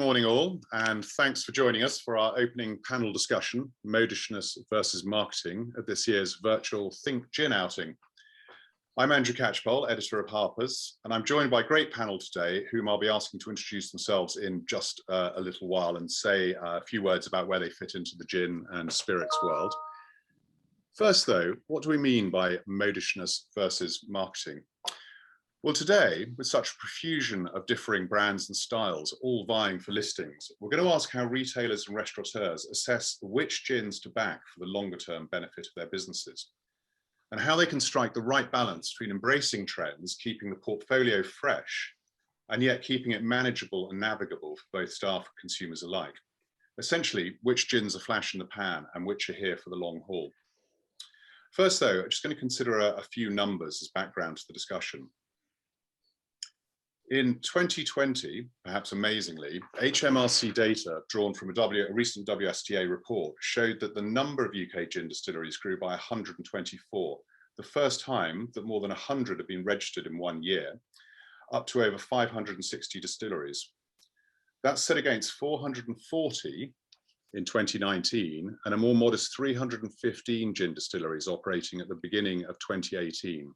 morning all, and thanks for joining us for our opening panel discussion, Modishness versus Marketing, at this year's virtual Think Gin outing. I'm Andrew Catchpole, editor of Harpers, and I'm joined by a great panel today, whom I'll be asking to introduce themselves in just a little while and say a few words about where they fit into the gin and spirits world. First though, what do we mean by modishness versus marketing? Well, today, with such a profusion of differing brands and styles, all vying for listings, we're going to ask how retailers and restaurateurs assess which gins to back for the longer term benefit of their businesses, and how they can strike the right balance between embracing trends, keeping the portfolio fresh, and yet keeping it manageable and navigable for both staff and consumers alike. Essentially, which gins are flash in the pan and which are here for the long haul. First though, I'm just going to consider a few numbers as background to the discussion. In 2020, perhaps amazingly, HMRC data drawn from a recent WSET report showed that the number of UK gin distilleries grew by 124, the first time that more than 100 have been registered in 1 year, up to over 560 distilleries. That's set against 440 in 2019 and a more modest 315 gin distilleries operating at the beginning of 2018.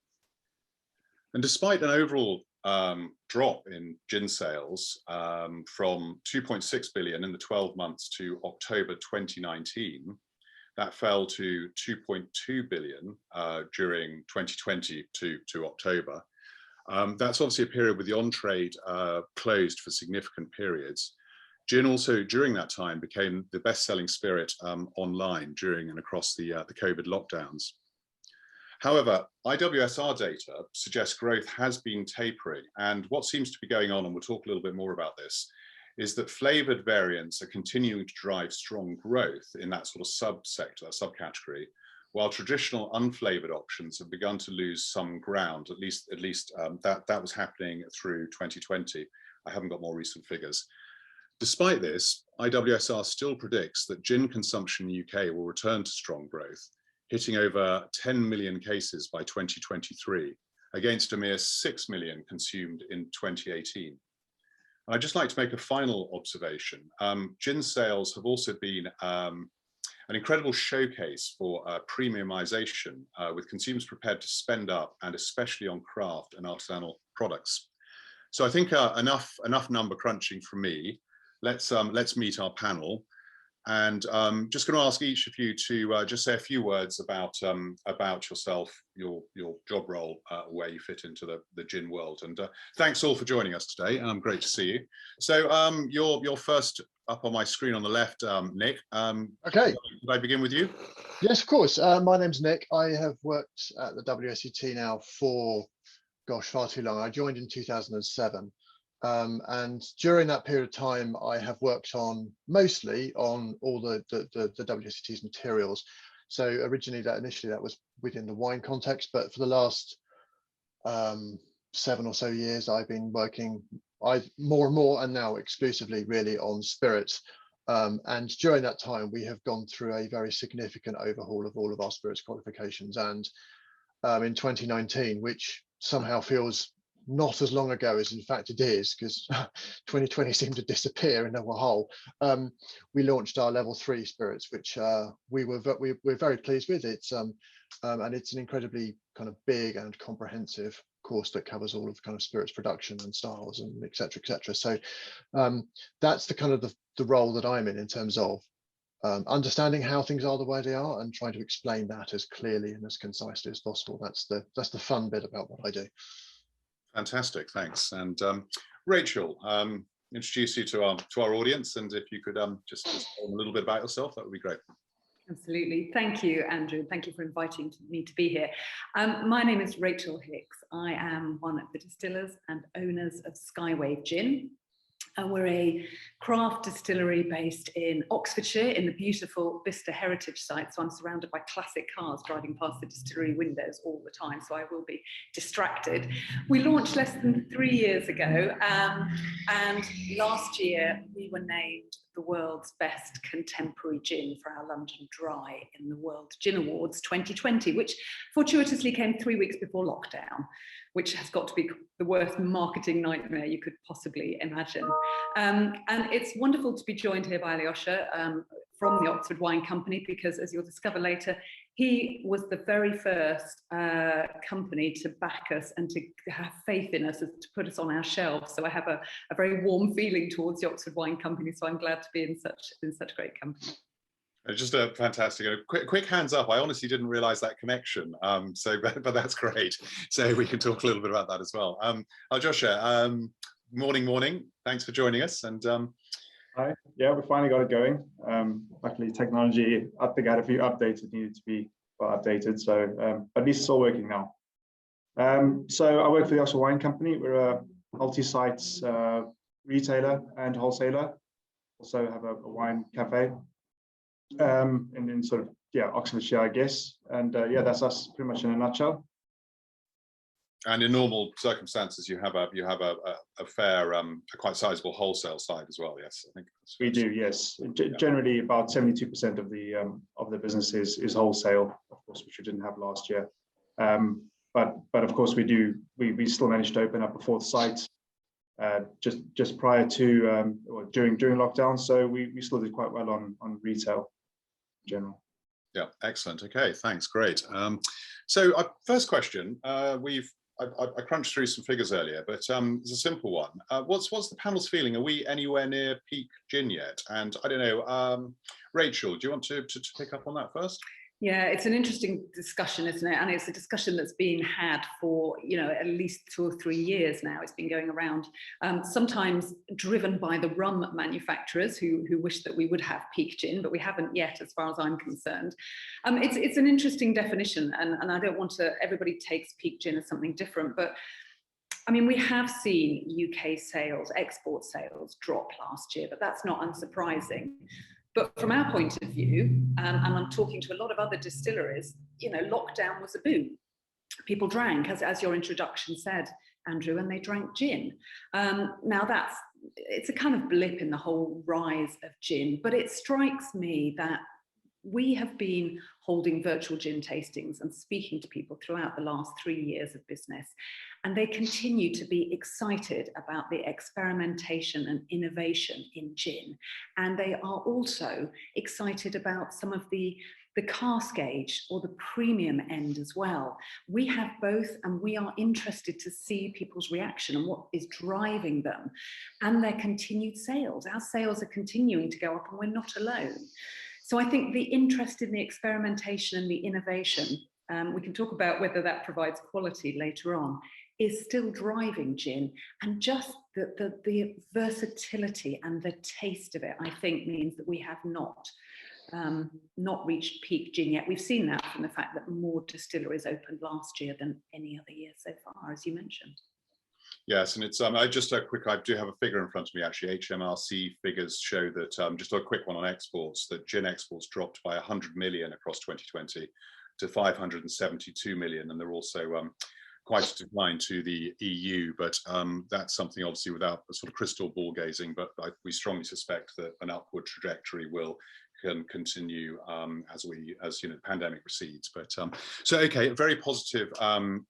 And despite an overall drop in gin sales from 2.6 billion in the 12 months to October 2019, that fell to 2.2 billion during 2020 to October. That's obviously a period with the on-trade closed for significant periods. Gin also during that time became the best-selling spirit online during and across the COVID lockdowns. However, IWSR data suggests growth has been tapering, and what seems to be going on, and we'll talk a little bit more about this, is that flavoured variants are continuing to drive strong growth in that sort of subcategory, while traditional unflavoured options have begun to lose some ground. At least that was happening through 2020. I haven't got more recent figures. Despite this, IWSR still predicts that gin consumption in the UK will return to strong growth, hitting over 10 million cases by 2023, against a mere 6 million consumed in 2018. I'd just like to make a final observation. Gin sales have also been an incredible showcase for premiumization, with consumers prepared to spend up, and especially on craft and artisanal products. So I think enough number crunching from me. Let's meet our panel. And just going to ask each of you to just say a few words about yourself, your job role, where you fit into the gin world. And thanks all for joining us today. Great to see you. So you're first up on my screen on the left, Nick. Okay. Could I begin with you? Yes, of course. My name's Nick. I have worked at the WSET now for, gosh, far too long. I joined in 2007. And during that period of time, I have worked mostly on all the WSET's materials. So originally, initially that was within the wine context, but for the last 7 or so years, I've been working more and more, and now exclusively really on spirits. And during that time, we have gone through a very significant overhaul of all of our spirits qualifications. And in 2019, which somehow feels not as long ago as in fact it is, because 2020 seemed to disappear in a whole. We launched our level 3 spirits, which we're very pleased with. It's and it's an incredibly kind of big and comprehensive course that covers all of kind of spirits production and styles and et cetera, et cetera. So that's the kind of the role that I'm in terms of understanding how things are the way they are and trying to explain that as clearly and as concisely as possible. That's the fun bit about what I do. Fantastic, thanks. And Rachel, introduce you to our audience, and if you could just tell them a little bit about yourself, that would be great. Absolutely. Thank you, Andrew. Thank you for inviting me to be here. My name is Rachel Hicks. I am one of the distillers and owners of Skywave Gin. We're a craft distillery based in Oxfordshire in the beautiful Bicester Heritage Site. So I'm surrounded by classic cars driving past the distillery windows all the time, so I will be distracted. We launched less than 3 years ago, and last year we were named the world's best contemporary gin for our London Dry in the World Gin Awards 2020, which fortuitously came 3 weeks before lockdown, which has got to be the worst marketing nightmare you could possibly imagine. And it's wonderful to be joined here by Aljoscha from the Oxford Wine Company, because as you'll discover later, he was the very first company to back us and to have faith in us, to put us on our shelves. So I have a very warm feeling towards the Oxford Wine Company. So I'm glad to be in such great company. Just a fantastic, quick hands up. I honestly didn't realize that connection. But that's great. So we can talk a little bit about that as well. Aljoscha, morning. Thanks for joining us. And hi. Yeah, we finally got it going. Luckily, technology, I think I had a few updates that needed to be updated. So at least it's all working now. So I work for the Oxford Wine Company. We're a multi-sites retailer and wholesaler. Also have a wine cafe. In sort of, Oxfordshire, I guess. And that's us pretty much in a nutshell. And in normal circumstances, you have a fair, a quite sizable wholesale side as well. Yes, I think we do. Yes, generally about 72% of the business is wholesale, of course, which we didn't have last year. But of course we still managed to open up a fourth site just prior to or during lockdown. So we still did quite well on retail in general. Yeah, excellent. Okay, thanks. Great. So first question, I crunched through some figures earlier, but it's a simple one. What's the panel's feeling? Are we anywhere near peak gin yet? And I don't know, Rachel, do you want to pick up on that first? Yeah, it's an interesting discussion, isn't it? And it's a discussion that's been had for, at least 2 or 3 years now. It's been going around, sometimes driven by the rum manufacturers who wish that we would have peak gin, but we haven't yet, as far as I'm concerned. It's an interesting definition, and I don't want to, everybody takes peak gin as something different, but I mean, we have seen UK sales, export sales drop last year, but that's not unsurprising. But from our point of view, and I'm talking to a lot of other distilleries, lockdown was a boom. People drank, as your introduction said, Andrew, and they drank gin. Now it's a kind of blip in the whole rise of gin, but it strikes me that we have been holding virtual gin tastings and speaking to people throughout the last 3 years of business, and they continue to be excited about the experimentation and innovation in gin. And they are also excited about some of the cask age or the premium end as well. We have both, and we are interested to see people's reaction and what is driving them and their continued sales. Our sales are continuing to go up, and we're not alone. So I think the interest in the experimentation and the innovation, we can talk about whether that provides quality later on, is still driving gin. And just the versatility and the taste of it, I think, means that we have not reached peak gin yet. We've seen that from the fact that more distilleries opened last year than any other year so far, as you mentioned. Yes, and it's I do have a figure in front of me actually. HMRC figures show that just a quick one on exports, that gin exports dropped by 100 million across 2020 to 572 million, and they're also quite a decline to the EU, but that's something obviously without a sort of crystal ball gazing, but we strongly suspect that an upward trajectory can continue as the pandemic recedes. But so okay, a very positive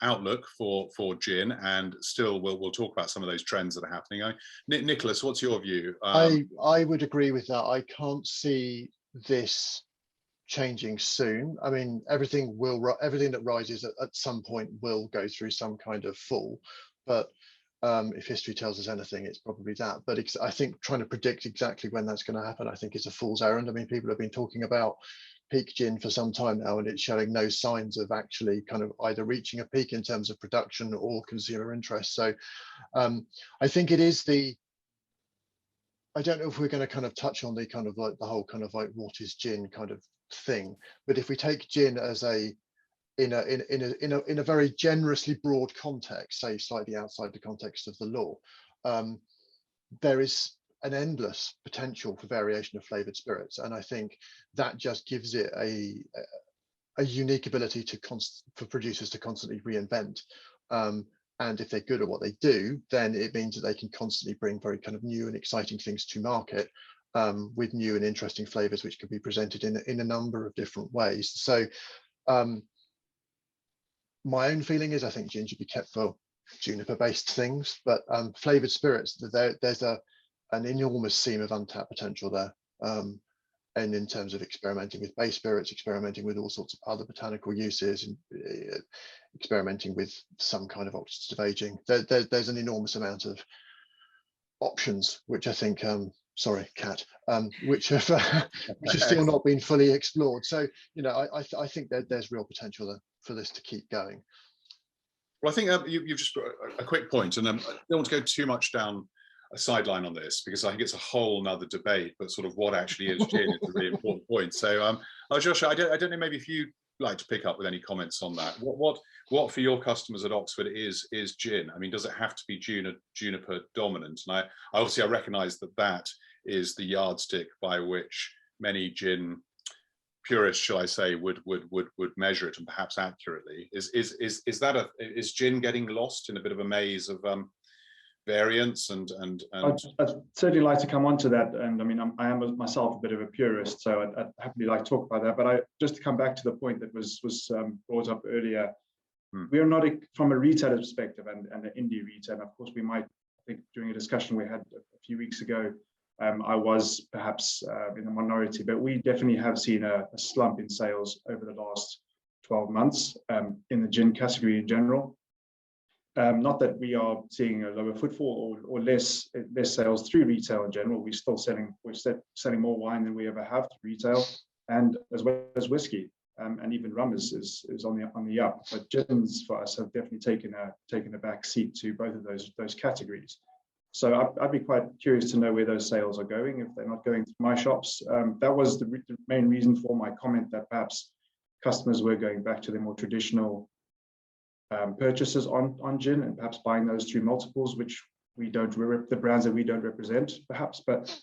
outlook for gin, and still we'll talk about some of those trends that are happening. Nicholas, what's your view? I would agree with that. I can't see this changing soon. I mean, everything that rises at some point will go through some kind of fall, but if history tells us anything, it's probably that. But I think trying to predict exactly when that's going to happen, I think is a fool's errand. I mean, people have been talking about peak gin for some time now, and it's showing no signs of actually kind of either reaching a peak in terms of production or consumer interest. So I think it is I don't know if we're going to kind of touch on the kind of like the whole kind of like what is gin kind of thing, but if we take gin as in a very generously broad context, say slightly outside the context of the law, there is an endless potential for variation of flavoured spirits, and I think that just gives it a unique ability for producers to constantly reinvent. And if they're good at what they do, then it means that they can constantly bring very kind of new and exciting things to market, with new and interesting flavors which can be presented in a number of different ways. So my own feeling is I think gin should be kept for juniper-based things, but flavored spirits, there's an enormous seam of untapped potential there. And in terms of experimenting with base spirits, experimenting with all sorts of other botanical uses, and experimenting with some kind of oxidative aging, there's an enormous amount of options, which I think, sorry, Cat, which have still not been fully explored. So, you know, I think that there's real potential there for this to keep going. Well, I think you've just got a quick point, and I don't want to go too much down a sideline on this because I think it's a whole nother debate, but sort of what actually is gin is a really important point. So, Aljoscha, I don't know, maybe if you'd like to pick up with any comments on that. What for your customers at Oxford is gin? I mean, does it have to be juniper dominant? And I obviously I recognise that is the yardstick by which many gin purists, shall I say, would measure it, and perhaps accurately. Is gin getting lost in a bit of a maze of variants and I'd certainly like to come on to that, and I mean I am myself a bit of a purist, so I'd happily like to talk about that, but just to come back to the point that was brought up earlier, we are not from a retailer perspective and an indie retailer. Of course we might, I think during a discussion we had a few weeks ago, I was perhaps in the minority, but we definitely have seen a slump in sales over the last 12 months in the gin category in general. Not that we are seeing a lower footfall or less sales through retail in general. We're selling more wine than we ever have through retail, and as well as whiskey, and even rum is on the up. But gins for us have definitely taken a back seat to both of those categories. So I'd be quite curious to know where those sales are going if they're not going through my shops. That was the main reason for my comment that perhaps customers were going back to the more traditional purchases on gin and perhaps buying those through multiples, which we don't, the brands that we don't represent perhaps, but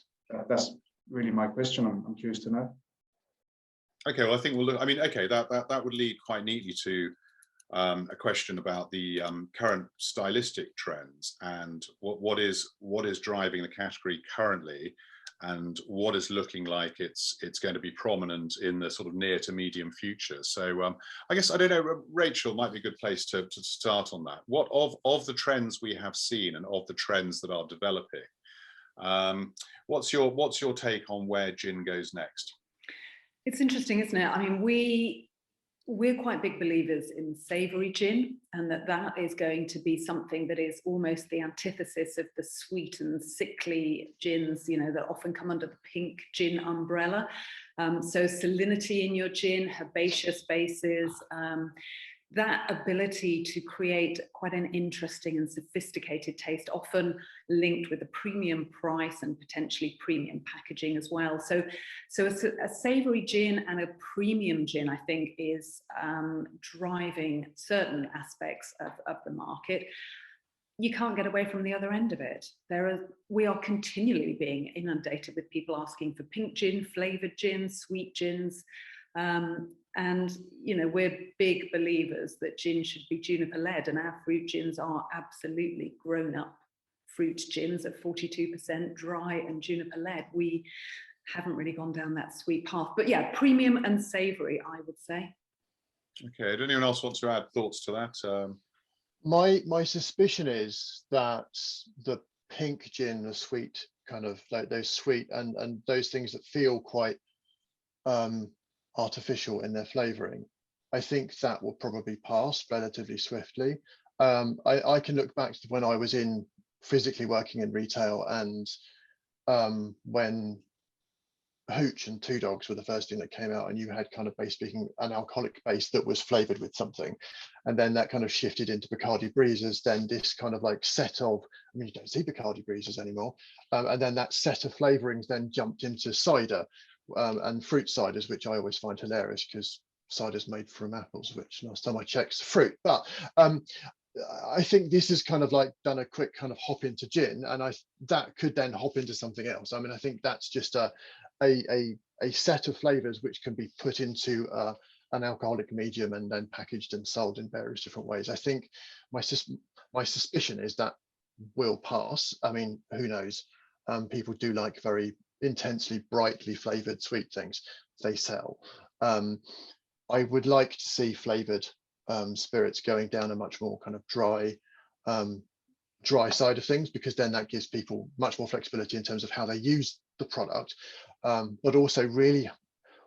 that's really my question. I'm curious to know. Okay, well I think we'll look, I mean, okay, that would lead quite neatly to a question about the current stylistic trends and what is driving the category currently, and what is looking like it's going to be prominent in the sort of near to medium future. So I guess, I don't know, Rachel might be a good place to start on that. What of the trends we have seen and of the trends that are developing, what's your take on where gin goes next? It's interesting, isn't it? I mean, we're quite big believers in savoury gin, and that is going to be something that is almost the antithesis of the sweet and sickly gins, you know, that often come under the pink gin umbrella. So salinity in your gin, herbaceous bases, that ability to create quite an interesting and sophisticated taste, often linked with a premium price and potentially premium packaging as well. So a savoury gin and a premium gin, I think, is driving certain aspects of the market. You can't get away from the other end of it. We are continually being inundated with people asking for pink gin, flavoured gins, sweet gins. And, you know, we're big believers that gin should be juniper led, and our fruit gins are absolutely grown up fruit gins at 42% dry and juniper led. We haven't really gone down that sweet path, but yeah, premium and savoury, I would say. Okay, did anyone else want to add thoughts to that? My suspicion is that the pink gin, the sweet kind of like those sweet and those things that feel quite artificial in their flavoring, I think that will probably pass relatively swiftly. I can look back to when I was physically working in retail, and when Hooch and Two Dogs were the first thing that came out, and you had kind of basically an alcoholic base that was flavored with something, and then that kind of shifted into Bacardi Breezers, then this kind of like set of, I mean, you don't see Bacardi Breezers anymore, and then that set of flavorings then jumped into cider and fruit ciders, which I always find hilarious because cider's made from apples, which last time I checked is fruit. But I think this has kind of like done a quick kind of hop into gin, and that could then hop into something else. I mean, I think that's just a set of flavors which can be put into an alcoholic medium and then packaged and sold in various different ways. I think my suspicion is that will pass. I mean, who knows? People do like very intensely brightly flavored sweet things, they sell. I would like to see flavored spirits going down a much more kind of dry side of things, because then that gives people much more flexibility in terms of how they use the product. But also really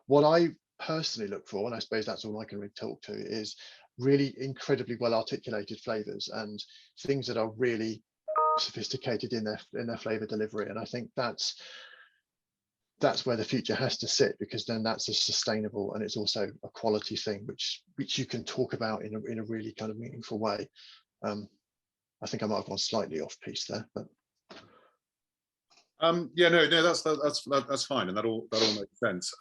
what I personally look for, and I suppose that's all I can really talk to, is really incredibly well articulated flavors and things that are really sophisticated in their flavor delivery. And I think that's where the future has to sit, because then that's a sustainable, and it's also a quality thing which you can talk about in a really kind of meaningful way. I think I might have gone slightly off piece there, but yeah, no, that's fine, and that all makes sense.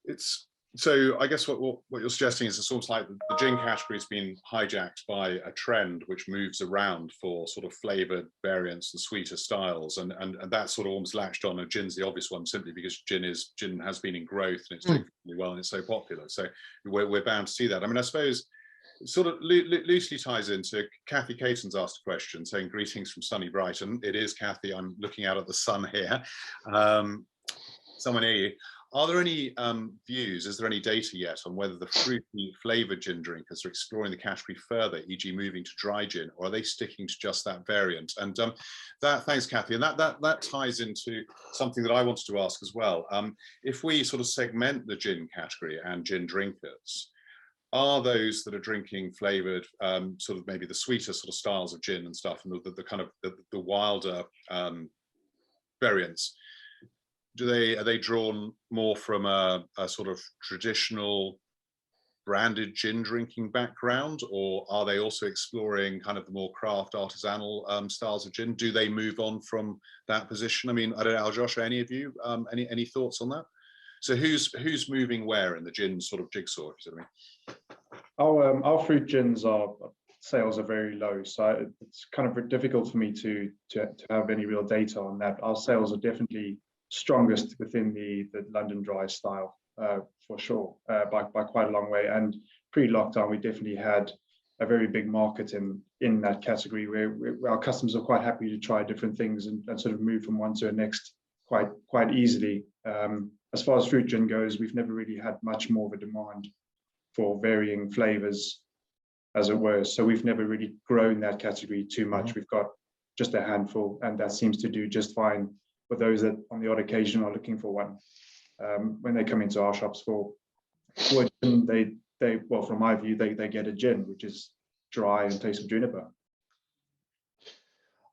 It's so I guess what you're suggesting is it's almost like the gin category has been hijacked by a trend which moves around for sort of flavored variants and sweeter styles, and that sort of almost latched on. And gin's the obvious one, simply because gin has been in growth and it's doing really well and it's so popular. So we're bound to see that. I mean, I suppose it sort of loosely ties into Kathy Caton's asked a question saying, greetings from sunny Brighton. It is Kathy, I'm looking out at the sun here. Someone near you. Are there any views, is there any data yet on whether the fruity flavoured gin drinkers are exploring the category further, e.g. moving to dry gin, or are they sticking to just that variant? And thanks, Kathy. And that ties into something that I wanted to ask as well. If we sort of segment the gin category and gin drinkers, are those that are drinking flavoured, sort of maybe the sweeter sort of styles of gin and stuff, and the kind of the wilder variants, are they drawn more from a sort of traditional branded gin drinking background, or are they also exploring kind of the more craft artisanal styles of gin? Do they move on from that position? I mean, I don't know, Aljoscha, any of you, any thoughts on that? So who's moving where in the gin sort of jigsaw, if you see what I mean? Our fruit gins sales are very low, so it's kind of difficult for me to have any real data on that. Our sales are definitely strongest within the London dry style, for sure, by quite a long way. And pre-lockdown, we definitely had a very big market in that category where our customers are quite happy to try different things and sort of move from one to the next quite easily. As far as fruit gin goes, we've never really had much more of a demand for varying flavors, as it were. So we've never really grown that category too much. We've got just a handful, and that seems to do just fine for those that on the odd occasion are looking for one. When they come into our shops for gin, they well, from my view, they get a gin which is dry and tastes of juniper.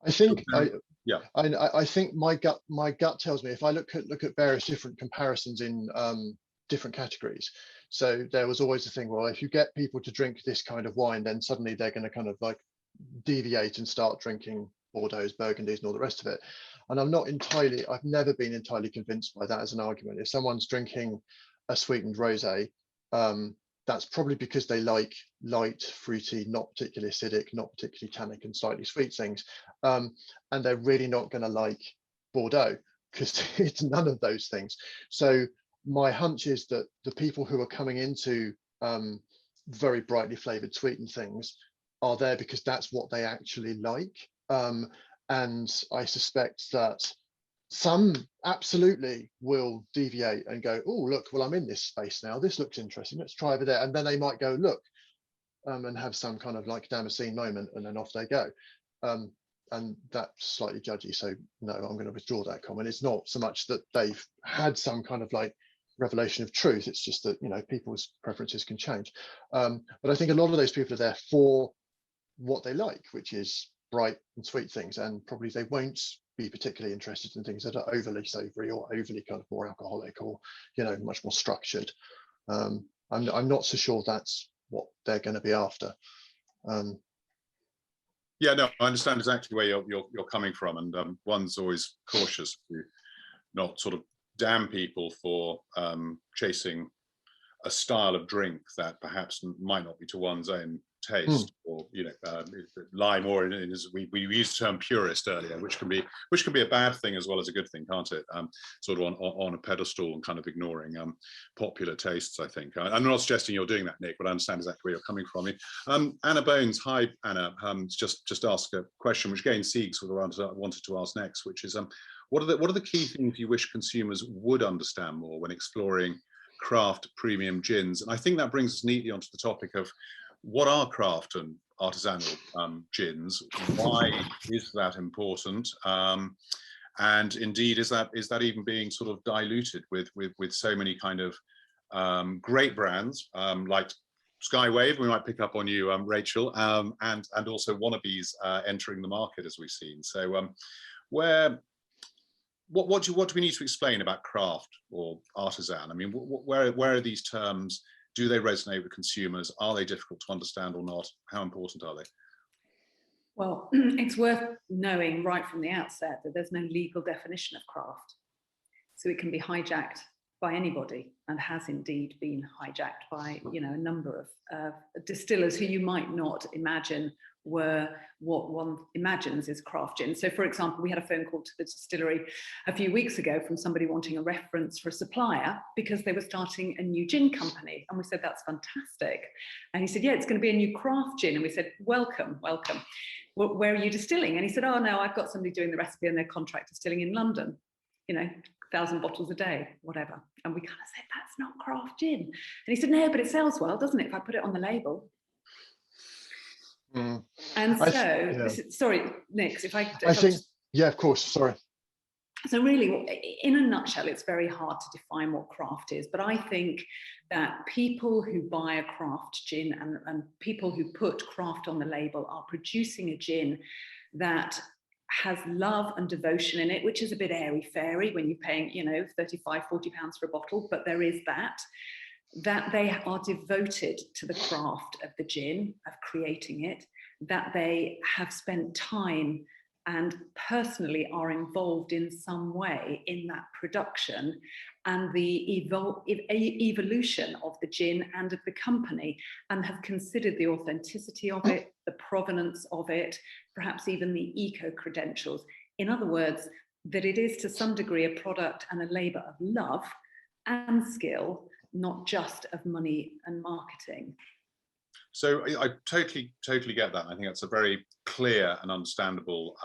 I think yeah. I think my gut tells me, if I look at various different comparisons in different categories. So there was always the thing, well, if you get people to drink this kind of wine, then suddenly they're going to kind of like deviate and start drinking Bordeaux's, Burgundies, and all the rest of it. And I've never been entirely convinced by that as an argument. If someone's drinking a sweetened rosé, that's probably because they like light, fruity, not particularly acidic, not particularly tannic and slightly sweet things. And they're really not going to like Bordeaux because it's none of those things. So my hunch is that the people who are coming into very brightly flavored sweetened things are there because that's what they actually like. And I suspect that some absolutely will deviate and go, oh, look, well, I'm in this space now. This looks interesting. Let's try over there. And then they might go, look, and have some kind of like Damascene moment, and then off they go. And that's slightly judgy. So no, I'm going to withdraw that comment. It's not so much that they've had some kind of like revelation of truth. It's just that, you know, people's preferences can change. But I think a lot of those people are there for what they like, which is bright and sweet things, and probably they won't be particularly interested in things that are overly savory or overly kind of more alcoholic or, you know, much more structured. I'm not so sure that's what they're going to be after. Yeah, no, I understand exactly where you're coming from, and one's always cautious to not sort of damn people for chasing a style of drink that perhaps might not be to one's own taste, or, you know, lie more in as we used the term purist earlier, which can be a bad thing as well as a good thing, can't it? Sort of on a pedestal and kind of ignoring popular tastes, I think. I'm not suggesting you're doing that, Nick, but I understand exactly where you're coming from. Anna Bones, hi Anna, just ask a question which again Siegs wanted to ask next, which is What are the key things you wish consumers would understand more when exploring craft premium gins? And I think that brings us neatly onto the topic of what are craft and artisanal gins? Why is that important? And indeed, is that even being sort of diluted with so many kind of great brands like Skywave? We might pick up on you, Rachel, and also wannabes entering the market, as we've seen. So, what do we need to explain about craft or artisan? I mean, where are these terms? Do they resonate with consumers? Are they difficult to understand or not? How important are they? Well, it's worth knowing right from the outset that there's no legal definition of craft. So it can be hijacked by anybody, and has indeed been hijacked by, you know, a number of distillers who you might not imagine were what one imagines is craft gin. So for example, we had a phone call to the distillery a few weeks ago from somebody wanting a reference for a supplier because they were starting a new gin company. And we said, that's fantastic. And he said, yeah, it's going to be a new craft gin. And we said, welcome, welcome. Where are you distilling? And he said, oh no, I've got somebody doing the recipe and they're contract distilling in London, you know, 1,000 bottles a day, whatever. And we kind of said, that's not craft gin. And he said, no, but it sells well, doesn't it, if I put it on the label? Mm. And so, sorry, Nick, if I think, yeah, of course, sorry. So really, in a nutshell, it's very hard to define what craft is, but I think that people who buy a craft gin and people who put craft on the label are producing a gin that has love and devotion in it, which is a bit airy-fairy when you're paying, you know, 35, 40 pounds for a bottle, but there is that they are devoted to the craft of the gin, of creating it, that they have spent time and personally are involved in some way in that production and the evolution of the gin and of the company, and have considered the authenticity of it, the provenance of it, perhaps even the eco-credentials. In other words, that it is to some degree a product and a labour of love and skill, not just of money and marketing. So I totally get that. I think that's a very clear and understandable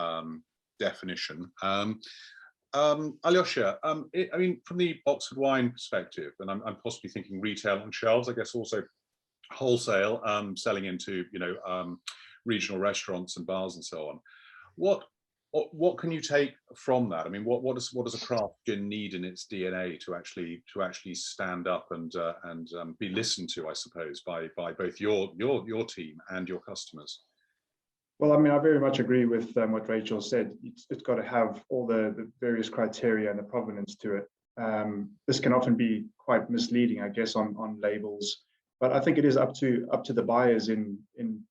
definition. Aljoscha, I mean, from the Oxford wine perspective, and I'm possibly thinking retail on shelves, I guess also wholesale, selling into, you know, regional restaurants and bars and so on. What can you take from that? I mean, what does a craft gin need in its DNA to actually stand up and be listened to, I suppose, by both your team and your customers? Well, I mean, I very much agree with what Rachel said. It's got to have all the various criteria and the provenance to it. This can often be quite misleading, I guess, on labels. But I think it is up to the buyers in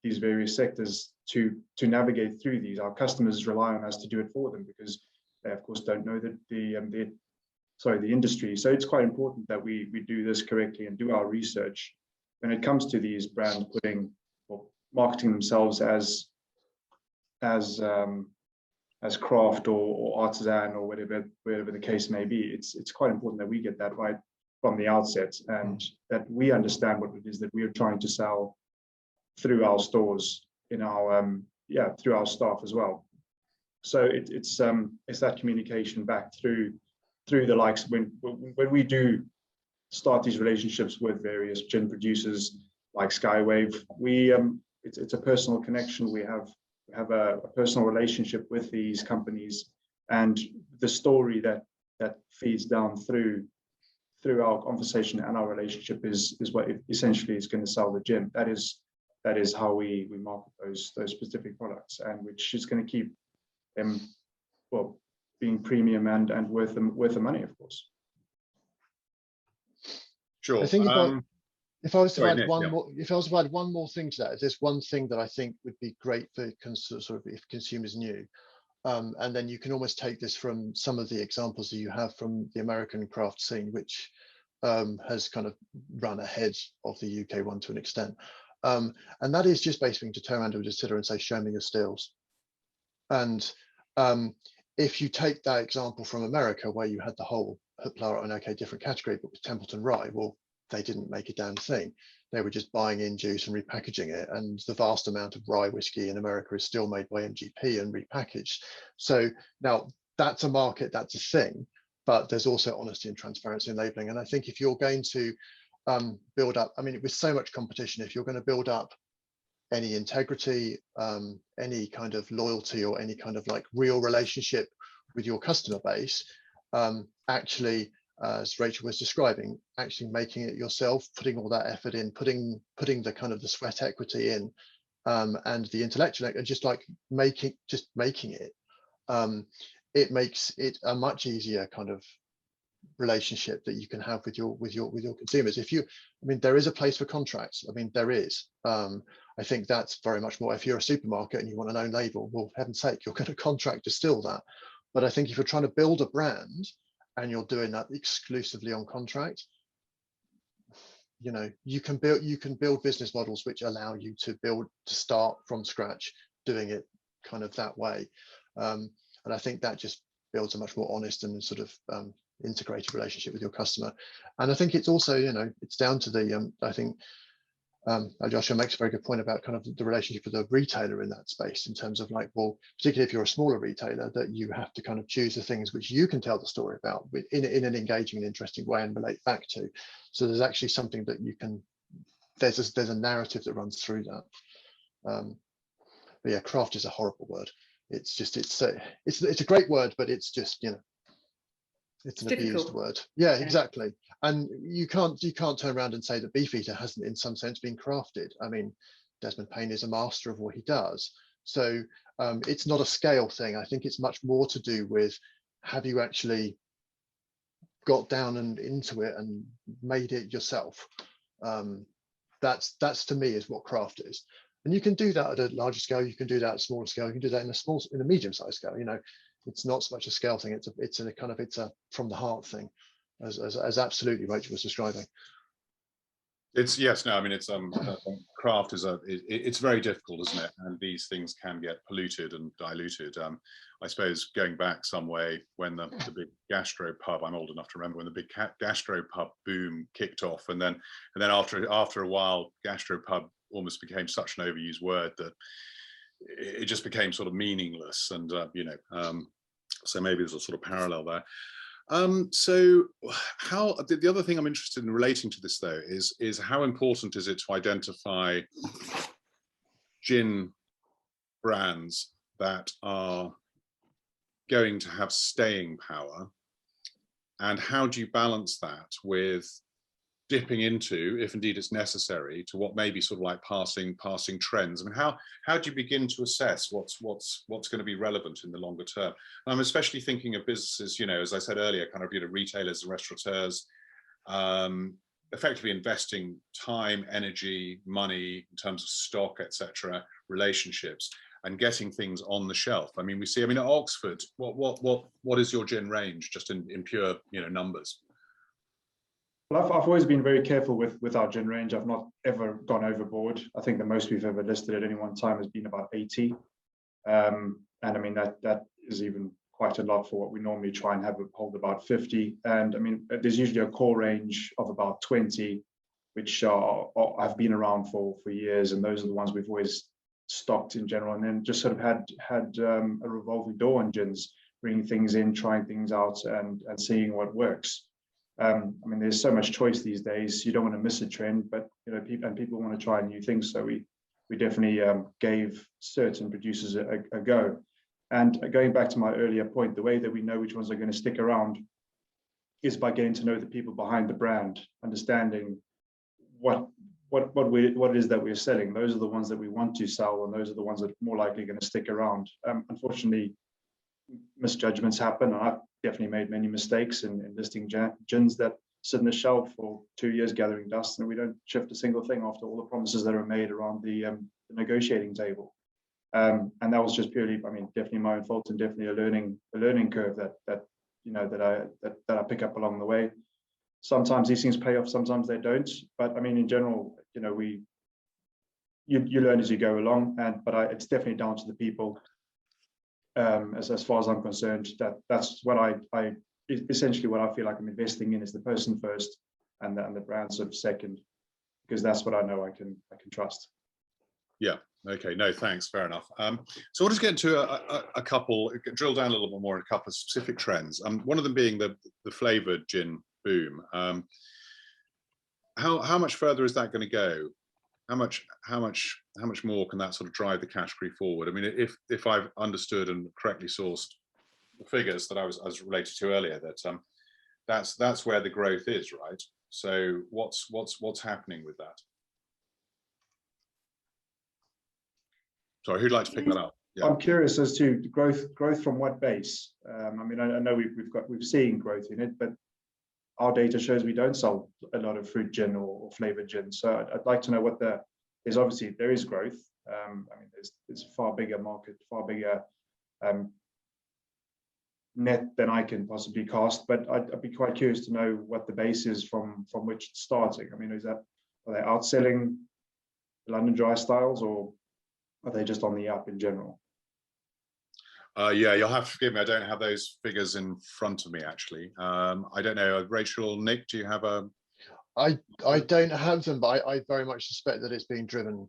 these various sectors to navigate through these. Our customers rely on us to do it for them because they, of course, don't know the industry. So it's quite important that we do this correctly and do our research when it comes to these brands putting or marketing themselves as craft or artisan or whatever the case may be. It's quite important that we get that right from the outset, and that we understand what it is that we are trying to sell through our stores, in our through our staff as well. So it's that communication back through the likes when we do start these relationships with various gin producers like Skywave. It's a personal connection. We have a personal relationship with these companies, and the story that feeds down through our conversation and our relationship is what essentially is going to sell the gin. That is how we market those specific products, and which is going to keep them, well, being premium and worth the money, of course. Sure. I think if I was to add one more thing to that, there's one thing that I think would be great for sort of if consumers knew. And then you can almost take this from some of the examples that you have from the American craft scene, which has kind of run ahead of the UK one to an extent. And that is just basically to turn around to a distiller and say, show me your stills. And if you take that example from America, where you had the whole hoopla on, okay, different category, but with Templeton Rye, well, they didn't make a damn thing. They were just buying in juice and repackaging it. And the vast amount of rye whiskey in America is still made by MGP and repackaged. So now that's a market, that's a thing, but there's also honesty and transparency in labeling. And I think if you're going to build up, I mean, with so much competition, if you're going to build up any integrity, any kind of loyalty, or any kind of like real relationship with your customer base, actually, as Rachel was describing, actually making it yourself, putting all that effort in, putting the kind of the sweat equity in, and the intellectual, and just like making it, it makes it a much easier kind of relationship that you can have with your consumers. If you, I mean, there is a place for contracts. I mean, there is. I think that's very much more, if you're a supermarket and you want an own label, well, for heaven's sake, you're going to contract distill that. But I think if you're trying to build a brand and you're doing that exclusively on contract, you know, you can build business models which allow you to start from scratch, doing it kind of that way. And I think that just builds a much more honest and sort of integrated relationship with your customer. And I think it's also, you know, it's down to the I think Aljoscha makes a very good point about kind of the relationship with the retailer in that space, in terms of like, well, particularly if you're a smaller retailer, that you have to kind of choose the things which you can tell the story about in an engaging and interesting way and relate back to. So there's actually something that you can, there's a narrative that runs through that. But yeah, craft is a horrible word. It's just, it's a great word, but it's just, you know, it's an abused word. Yeah, exactly. And you can't turn around and say that Beefeater hasn't in some sense been crafted. I mean, Desmond Payne is a master of what he does. So it's not a scale thing. I think it's much more to do with, have you actually got down and into it and made it yourself? That's to me is what craft is. And you can do that at a larger scale, you can do that at a smaller scale, you can do that in a medium-sized scale. You know, it's not so much a scale thing, it's a from the heart thing, as absolutely Rachel was describing. It's, yes, no, I mean, it's craft is it's very difficult, isn't it? And these things can get polluted and diluted. I suppose going back some way, when the big gastropub, I'm old enough to remember when the big gastropub boom kicked off, and then after a while, gastropub almost became such an overused word that it just became sort of meaningless. And you know, so maybe there's a sort of parallel there. So how, the other thing I'm interested in relating to this though is how important is it to identify gin brands that are going to have staying power, and how do you balance that with dipping into, if indeed it's necessary, to what may be sort of like passing trends? I mean, how do you begin to assess what's going to be relevant in the longer term? And I'm especially thinking of businesses, you know, as I said earlier, kind of, you know, retailers and restaurateurs, effectively investing time, energy, money in terms of stock, etc., relationships, and getting things on the shelf. I mean, we see, I mean, at Oxford, what is your gin range, just in pure, you know, numbers? Well, I've always been very careful with our gin range. I've not ever gone overboard. I think the most we've ever listed at any one time has been about 80. And I mean, that is even quite a lot for what we normally try and hold about 50. And I mean, there's usually a core range of about 20, which have been around for years. And those are the ones we've always stocked in general. And then just sort of had a revolving door on gins, bringing things in, trying things out, and seeing what works. I mean, there's so much choice these days. You don't want to miss a trend, but you know, people want to try new things. So we definitely gave certain producers a go. And going back to my earlier point, the way that we know which ones are going to stick around is by getting to know the people behind the brand, understanding what it is that we're selling. Those are the ones that we want to sell, and those are the ones that are more likely going to stick around. Unfortunately, misjudgments happen, and I've definitely made many mistakes in listing gins that sit on the shelf for 2 years gathering dust, and we don't shift a single thing after all the promises that are made around the negotiating table. And that was just purely, I mean, definitely my own fault, and definitely a learning curve that you know that I pick up along the way. Sometimes these things pay off, sometimes they don't. But I mean, in general, you know, you learn as you go along, but it's definitely down to the people. As far as I'm concerned, that's what I essentially what I feel like I'm investing in is the person first, and the brand sort of second, because that's what I know I can trust. Yeah. Okay. No, thanks. Fair enough. So we'll just get into a couple, drill down a little bit more on a couple of specific trends. One of them being the flavoured gin boom. How much further is that going to go? How much more can that sort of drive the category forward? I mean, if I've understood and correctly sourced the figures that I was related to earlier, that that's where the growth is, right? So what's happening with that? Sorry, who'd like to pick that up? Yeah. I'm curious as to growth from what base. I mean, I know we've seen growth in it, but our data shows we don't sell a lot of fruit gin or flavored gin. So I'd like to know what there's obviously there is growth. I mean, there's a far bigger market, far bigger net than I can possibly cast. But I'd be quite curious to know what the base is from which it's starting. I mean, are they outselling the London Dry styles, or are they just on the up in general? Yeah, you'll have to forgive me. I don't have those figures in front of me, actually. I don't know. Rachel, Nick, do you have a? I don't have them, but I very much suspect that it's being driven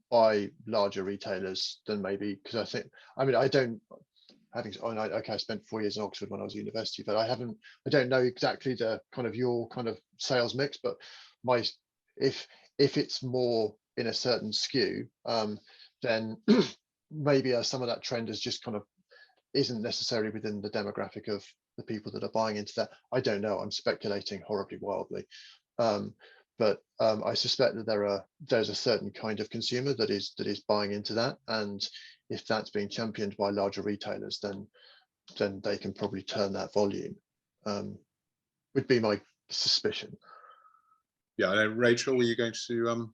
by larger retailers than maybe, because I think, I mean, I don't, okay, I spent 4 years in Oxford when I was at university, but I don't know exactly the kind of your kind of sales mix, but if it's more in a certain SKU, then maybe some of that trend is just kind of isn't necessarily within the demographic of the people that are buying into that. I don't know. I'm speculating horribly wildly, but I suspect that there's a certain kind of consumer that is buying into that, and if that's being championed by larger retailers, then they can probably turn that volume. Would be my suspicion. Yeah, I know. Rachel, were you going to?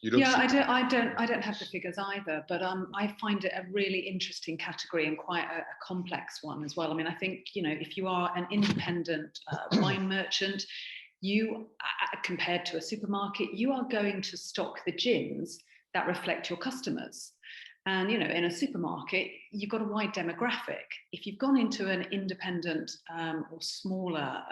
Yeah, I don't have the figures either, but I find it a really interesting category and quite a complex one as well. I mean, I think, you know, if you are an independent wine merchant, you, compared to a supermarket, you are going to stock the gins that reflect your customers. And, you know, in a supermarket, you've got a wide demographic. If you've gone into an independent or smaller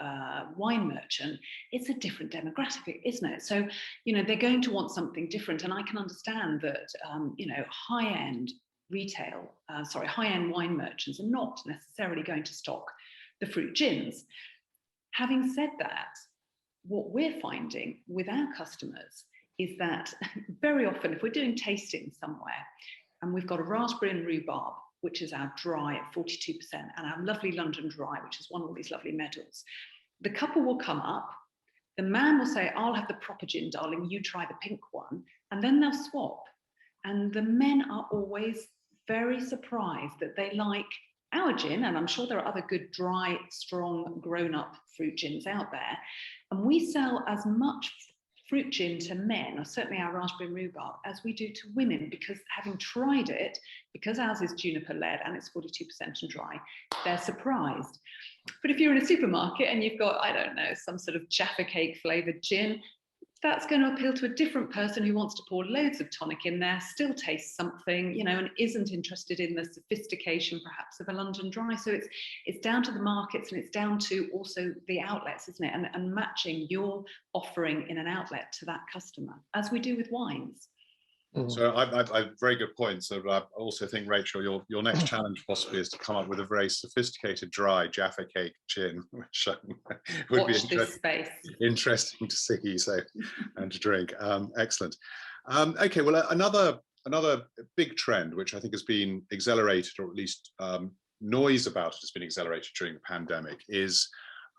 wine merchant, it's a different demographic, isn't it? So, you know, they're going to want something different. And I can understand that, you know, high-end wine merchants are not necessarily going to stock the fruit gins. Having said that, what we're finding with our customers is that very often, if we're doing tasting somewhere, and we've got a raspberry and rhubarb, which is our dry at 42%, and our lovely London dry, which has won all these lovely medals. The couple will come up, the man will say, I'll have the proper gin, darling, you try the pink one, and then they'll swap. And the men are always very surprised that they like our gin, and I'm sure there are other good, dry, strong, grown-up fruit gins out there. And we sell as much fruit gin to men, or certainly our raspberry and rhubarb, as we do to women, because having tried it, because ours is juniper led and it's 42% and dry, they're surprised. But if you're in a supermarket and you've got, I don't know, some sort of Jaffa cake flavored gin, that's going to appeal to a different person who wants to pour loads of tonic in there, still tastes something, you know, and isn't interested in the sophistication perhaps of a London dry. So it's down to the markets, and it's down to also the outlets, isn't it? And matching your offering in an outlet to that customer, as we do with wines. So I very good point. So I also think, Rachel, your next challenge possibly is to come up with a very sophisticated dry Jaffa cake gin, which would be interesting to see, so, and to drink. Excellent. Okay, well, another big trend, which I think has been accelerated, or at least noise about it has been accelerated during the pandemic, is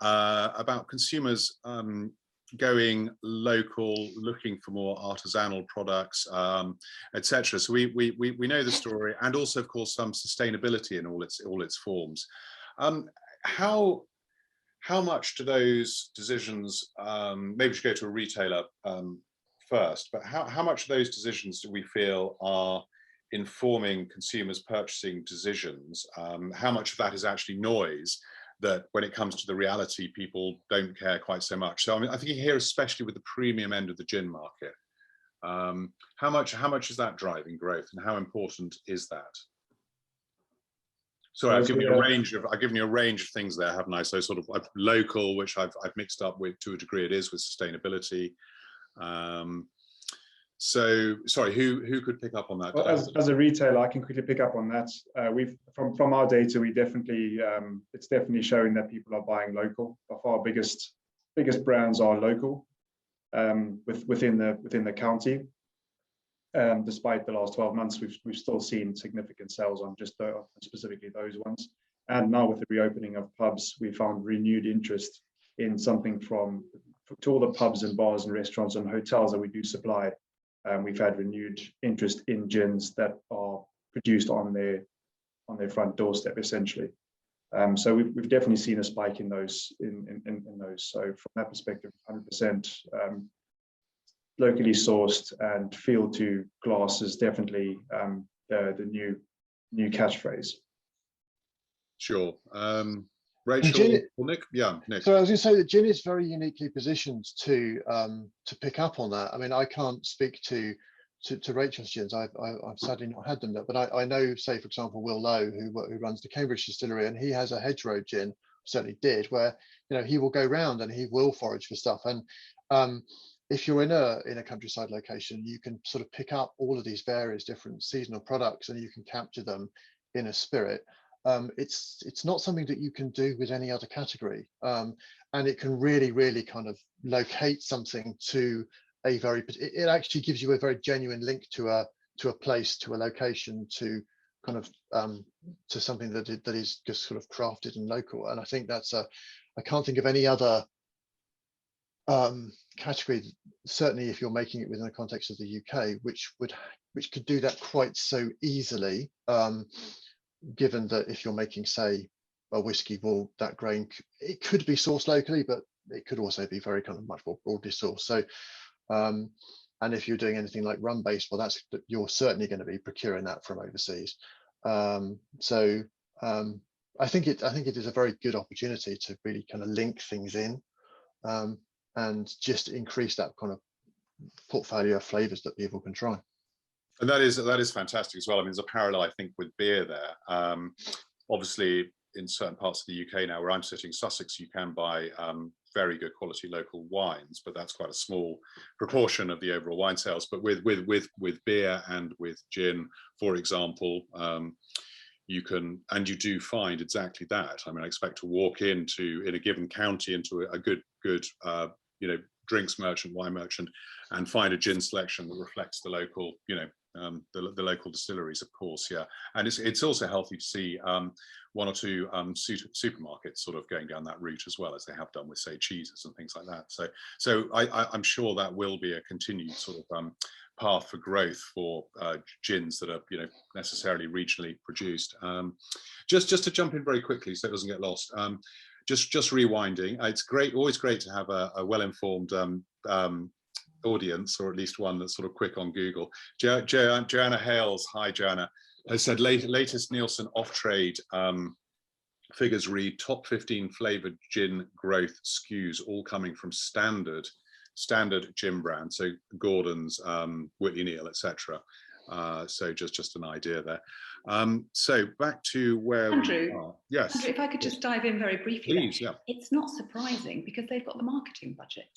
about consumers going local, looking for more artisanal products, etc. So we know the story, and also, of course, some sustainability in all its forms. How much do those decisions, maybe we should go to a retailer first, but how much of those decisions do we feel are informing consumers' purchasing decisions? How much of that is actually noise, that when it comes to the reality, people don't care quite so much? So I mean, I think here, especially with the premium end of the gin market, how much is that driving growth, and how important is that? Sorry, I've given you a range of things there, haven't I? So sort of local, which I've mixed up with, to a degree, it is with sustainability. So sorry, who could pick up on that? Well, as a retailer, I can quickly pick up on that. We've from our data, we definitely it's definitely showing that people are buying local. By far, biggest brands are local within the county. Despite the last 12 months, we've still seen significant sales on just specifically those ones. And now with the reopening of pubs, we found renewed interest in something to all the pubs and bars and restaurants and hotels that we do supply. We've had renewed interest in gins that are produced on their front doorstep, essentially. So we've definitely seen a spike in those. So from that perspective, 100% locally sourced and field to glass is definitely the new catchphrase. Sure. Rachel or Nick? Yeah, Nick. So I was going to say that gin is very uniquely positioned to pick up on that. I mean, I can't speak to Rachel's gins. I've sadly not had them, but I know, say for example, Will Lowe, who runs the Cambridge distillery, and he has a hedgerow gin, certainly did, where he will go round and he will forage for stuff. And if you're in a countryside location, you can sort of pick up all of these various different seasonal products and you can capture them in a spirit. It's not something that you can do with any other category, and it can really kind of locate something to a very. It actually gives you a very genuine link to a place, to a location, to kind of to something that is just sort of crafted and local. And I think that's I can't think of any other category, certainly if you're making it within the context of the UK, which could do that quite so easily. Given that if you're making, say, a whiskey, well, that grain, it could be sourced locally, but it could also be very kind of much more broadly sourced. So, and if you're doing anything like rum based, well, you're certainly going to be procuring that from overseas. So I think it is a very good opportunity to really kind of link things in, and just increase that kind of portfolio of flavors that people can try. And that is fantastic as well. I mean, there's a parallel, I think, with beer there. Obviously, in certain parts of the UK now, where I'm sitting, Sussex, you can buy very good quality local wines, but that's quite a small proportion of the overall wine sales. But with beer and with gin, for example, you do find exactly that. I mean, I expect to walk in a given county into a good drinks merchant, wine merchant, and find a gin selection that reflects the local, the local distilleries, of course, yeah. And it's also healthy to see one or two supermarkets sort of going down that route as well, as they have done with, say, cheeses and things like that. So I'm sure that will be a continued sort of path for growth for gins that are necessarily regionally produced. Just to jump in very quickly so it doesn't get lost. Just rewinding, it's always great to have a well-informed audience, or at least one that's sort of quick on Google. Joanna Hales, hi Joanna, has said latest Nielsen off-trade figures read top 15 flavoured gin growth SKUs, all coming from standard gin brands, so Gordon's, Whitley Neal, etc. So just an idea there. So back to where Andrew, we are. Yes. Andrew, if I could just dive in very briefly. Please, yeah. It's not surprising because they've got the marketing budget.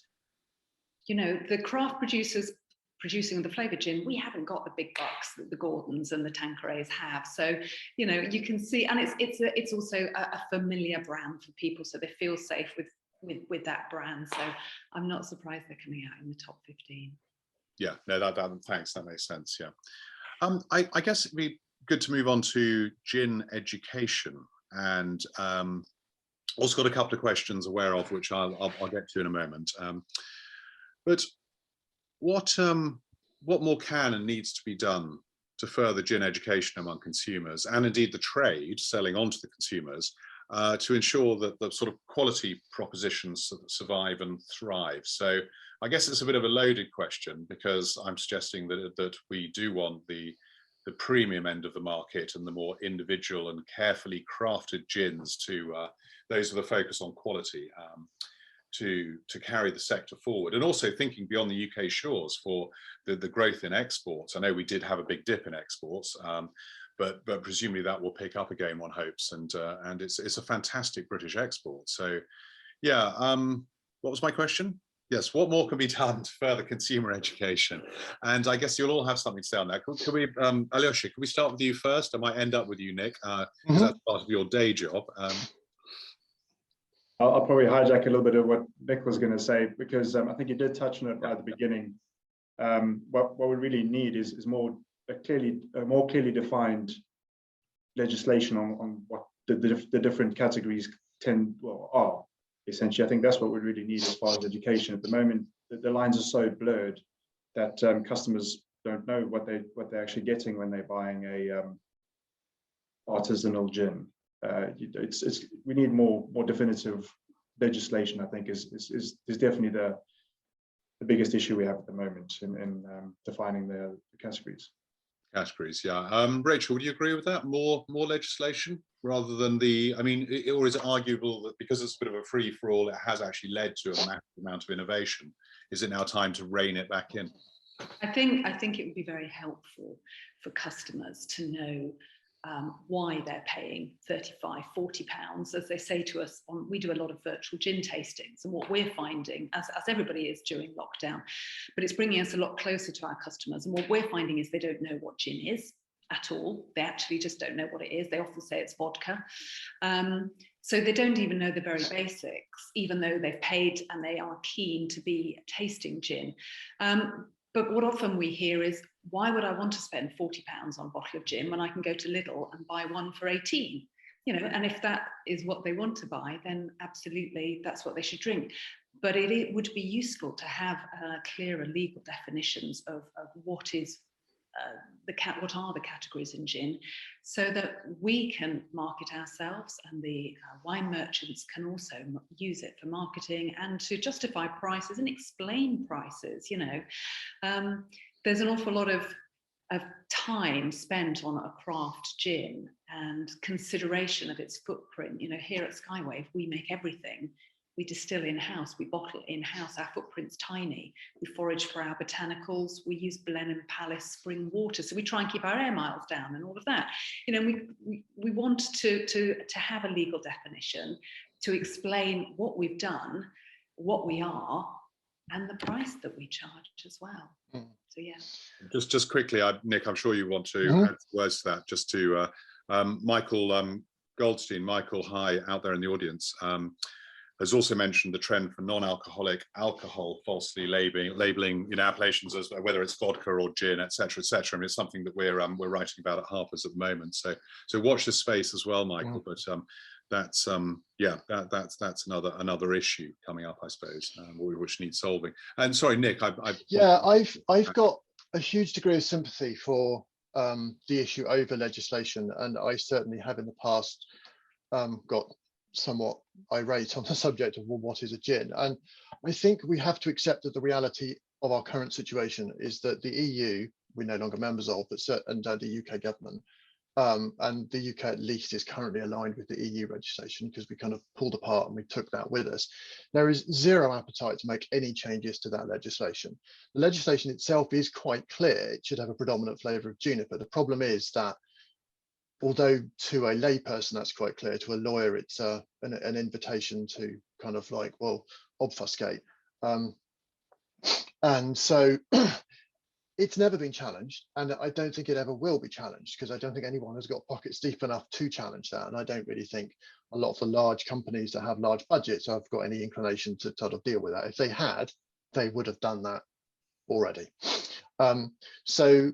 The craft producers producing the flavoured gin, we haven't got the big bucks that the Gordons and the Tanquerays have. So, you can see, and it's also a familiar brand for people, so they feel safe with that brand. So I'm not surprised they're coming out in the top 15. Yeah, no, thanks, that makes sense, yeah. I guess it'd be good to move on to gin education, and also got a couple of questions aware of, which I'll get to in a moment. But what more can and needs to be done to further gin education among consumers, and indeed the trade selling on to the consumers, to ensure that the sort of quality propositions survive and thrive? So I guess it's a bit of a loaded question, because I'm suggesting that we do want the premium end of the market and the more individual and carefully crafted gins to those with a focus on quality, to carry the sector forward, and also thinking beyond the UK shores for the growth in exports. I know we did have a big dip in exports, but presumably that will pick up again, one hopes, and it's a fantastic British export. So yeah, what was my question? Yes, what more can be done to further consumer education? And I guess you'll all have something to say on that. Could we, Aljoscha, can we start with you first? I might end up with you, Nick, because that's part of your day job. I'll probably hijack a little bit of what Nick was going to say, because I think you did touch on it right at the beginning. What we really need is more clearly defined legislation on what the different categories are. Essentially, I think that's what we really need as far as education. At the moment, the lines are so blurred that customers don't know what they're actually getting when they're buying a artisanal gin. We need more definitive legislation. I think is definitely the biggest issue we have at the moment in defining the categories. Categories, yeah. Rachel, would you agree with that? More legislation rather than I mean, or is it arguable that because it's a bit of a free-for-all, it has actually led to a massive amount of innovation? Is it now time to rein it back in? I think it would be very helpful for customers to know why they're paying 35, 40 pounds, as they say to us. We do a lot of virtual gin tastings, and what we're finding, as everybody is during lockdown, but it's bringing us a lot closer to our customers. And what we're finding is they don't know what gin is at all. They actually just don't know what it is. They often say it's vodka. So they don't even know the very basics, even though they've paid and they are keen to be tasting gin. But what often we hear is, why would I want to spend 40 pounds on a bottle of gin when I can go to Lidl and buy one for 18? You know, and if that is what they want to buy, then absolutely that's what they should drink. But it would be useful to have clearer legal definitions of what is what are the categories in gin, so that we can market ourselves and the wine merchants can also use it for marketing and to justify prices and explain prices. You know, there's an awful lot of time spent on a craft gin and consideration of its footprint. You know, here at Skywave, we make everything. We distill in-house, we bottle in-house, our footprint's tiny. We forage for our botanicals, we use Blenheim Palace spring water, so we try and keep our air miles down and all of that. You know, we want to have a legal definition to explain what we've done, what we are, and the price that we charge as well. So yeah. Just quickly, Nick, I'm sure you want to add words to that. Just to Michael Goldstein, Michael, hi, out there in the audience. Has also mentioned the trend for non-alcoholic alcohol falsely labeling, you know, appellations as whether it's vodka or gin, etc., etc. I mean, it's something that we're writing about at Harpers at the moment. So watch this space as well, Michael. But that's that's another issue coming up, I suppose, which needs solving. And sorry, Nick, I've got a huge degree of sympathy for the issue over legislation, and I certainly have in the past got somewhat irate on the subject of, well, what is a gin? And I think we have to accept that the reality of our current situation is that the EU, we're no longer members of, but and the UK government, and the UK at least is currently aligned with the EU legislation, because we kind of pulled apart and we took that with us. There is zero appetite to make any changes to that legislation. The legislation itself is quite clear. It should have a predominant flavour of juniper. The problem is that although to a layperson that's quite clear, to a lawyer it's an invitation to kind of like, well, obfuscate. And so it's never been challenged, and I don't think it ever will be challenged, because I don't think anyone has got pockets deep enough to challenge that. And I don't really think a lot of the large companies that have large budgets have got any inclination to sort of deal with that. If they had, they would have done that already. So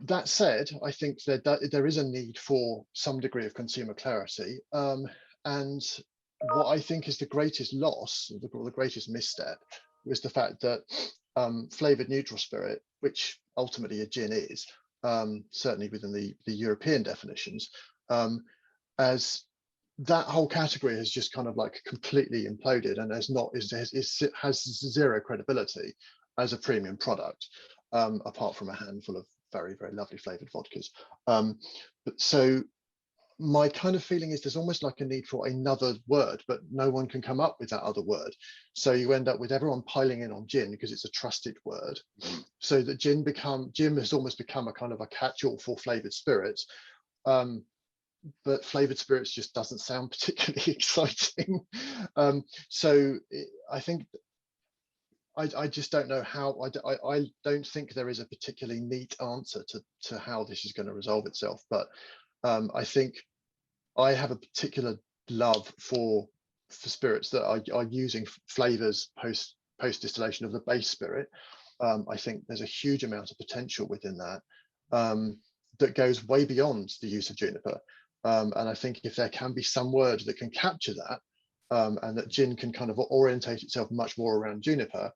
that said, I think that there is a need for some degree of consumer clarity. And what I think is the greatest loss, or the greatest misstep, was the fact that flavoured neutral spirit, which ultimately a gin is, certainly within the European definitions, as that whole category has just kind of like completely imploded and has zero credibility as a premium product, apart from a handful of very, very lovely flavoured vodkas. So my kind of feeling is there's almost like a need for another word, but no one can come up with that other word. So you end up with everyone piling in on gin because it's a trusted word. So that gin has almost become a kind of a catch-all for flavoured spirits. But flavoured spirits just doesn't sound particularly exciting. So I think I just don't know how. I don't think there is a particularly neat answer to how this is going to resolve itself. But I think I have a particular love for spirits that are using flavors post distillation of the base spirit. I think there's a huge amount of potential within that that goes way beyond the use of juniper. And I think if there can be some word that can capture that, and that gin can kind of orientate itself much more around juniper,